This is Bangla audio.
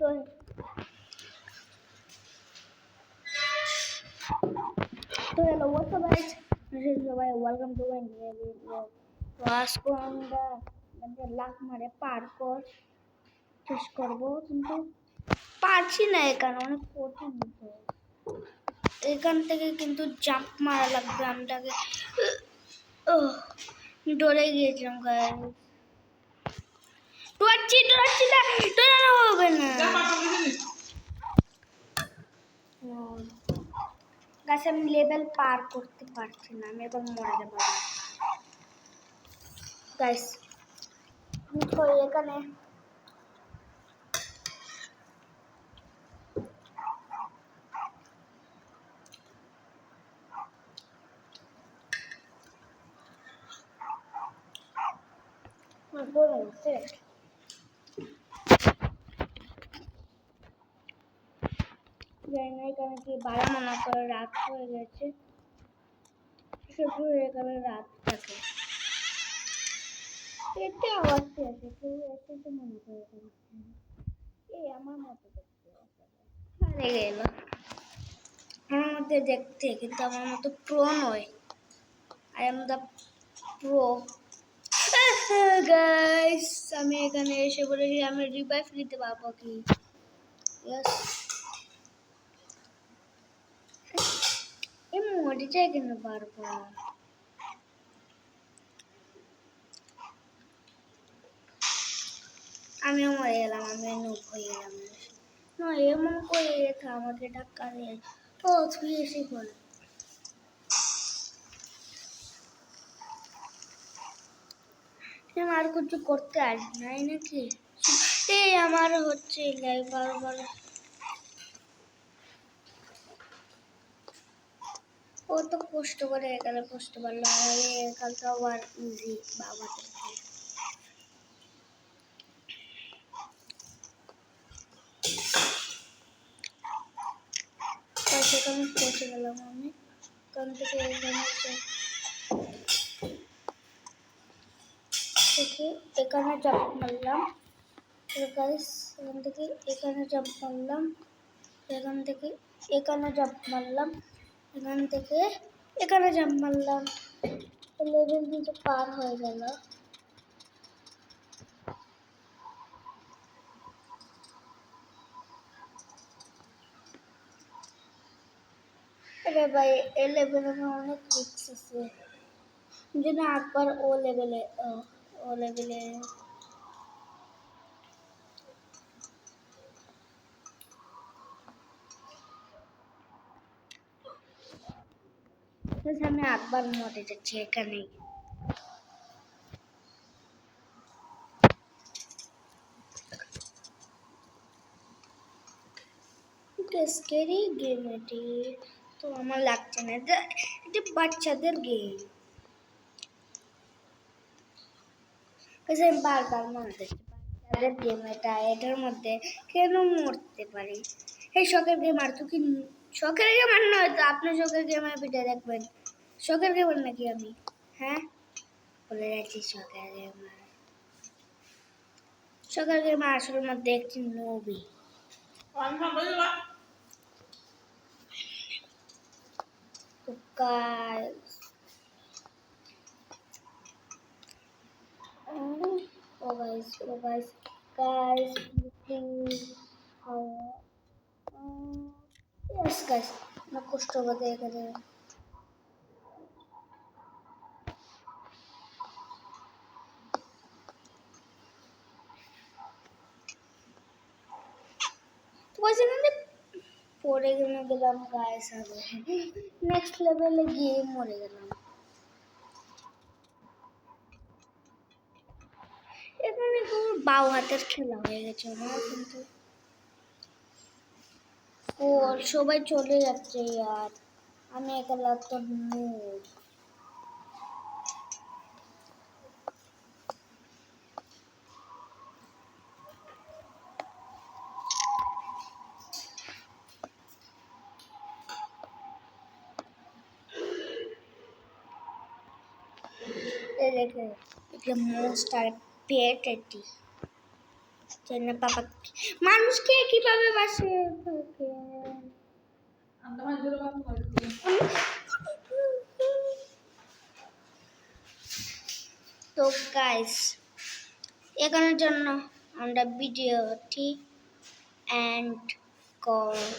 তো হ্যালো হোয়াটসঅ্যাপ গাইস, সবাই welcome to my new video. তো আজকে আমরা লাখ মারে পার্কর শেষ করবো, কিন্তু পারছি না। এখানে অনেক কঠিন। এখান থেকে কিন্তু জাম্প মারা লাগবে। আমটাকে ডরে গিয়েছিলাম গাইস। ডরাচ্ছি না, ডরানো হবে না। গাছ আমি লেভেল পার করতে পারছি না, আমি এখন মরে যাবো গাইস। এখানে জানি না এখানে কি বাড়ানো না করে রাত হয়ে গেছে, শুধু এখানে রাত থাকে। এটা আওয়াজটি আছে, কেউ এসেছে মনে করে এই আমার মতো দেখতে হারে গেল। আমার মধ্যে দেখতে, কিন্তু আমার মতো প্রো নয়। I am the pro guys. আমি এখানে এসে বলেছি আমি রিভাইভ নিতে পারবো কি? এই মরিটাই কেন বারবার? আমিও মরে গেলাম, আমি নুব হয়ে গেলাম। না এমন করে রেখা আমাকে ধাক্কা দিয়ে তুই এসে বল। আর কিছু করতে আসবি নাই নাকি? এই আমার হচ্ছে বারবার ও তো কষ্ট করে এখানে কষ্ট পারলো, আর এখানটা আবার ইজি বাবা। সেখানে পৌঁছে গেলাম আমি। এখান থেকে এখানে জাম্প মারলাম গাইস। এখান থেকে এখানে জাম্প মারলাম, এখান থেকে এখানে জাম্প মারলাম, এখান থেকে এখানে জাম্প মারলাম। লেভেল কিন্তু পার হয়ে গেল। আরে ভাই এই লেভেলে অনেক রিস্ক আছে, যেন একবার ও লেভেলে আমি একবার মরে যাচ্ছি এখানেই। স্কেরি গেম এটি তো আমার লাগছে না, এটা বাচ্চাদের গেম। আমি বারবার মনে দেখছি বাচ্চাদের গেম এটা, এটার মধ্যে কেন মরতে পারি? এই শখের গেম আর তো কি শখের গেম আর নয় তো আপনি শখের গেমের ভিডিও দেখবেন। শখের গেমার নাকি আমি? হ্যাঁ বলে যাচ্ছি শখের গেমার। শখের গেমার আসলে মধ্যে একটি মুভি। তো guys, guys, please, yes guys, না কষ্ট হবে এখানে। পরে গেলাম গাইস, হবে নেক্সট লেভেলে গিয়ে মরে গেলাম। এখানে বাউ হাতের খেলা হয়ে গেছে আমার, কিন্তু ও সবাই চলে যাচ্ছে আর আমি একলা তো নুব। দেখে এটা মোস্ট আর পেট এটি জানি না পাপা মানুষকে কিভাবে বাসে থাকে। তো গাইস এখানের জন্য আমরা ভিডিওটি এন্ড করছি।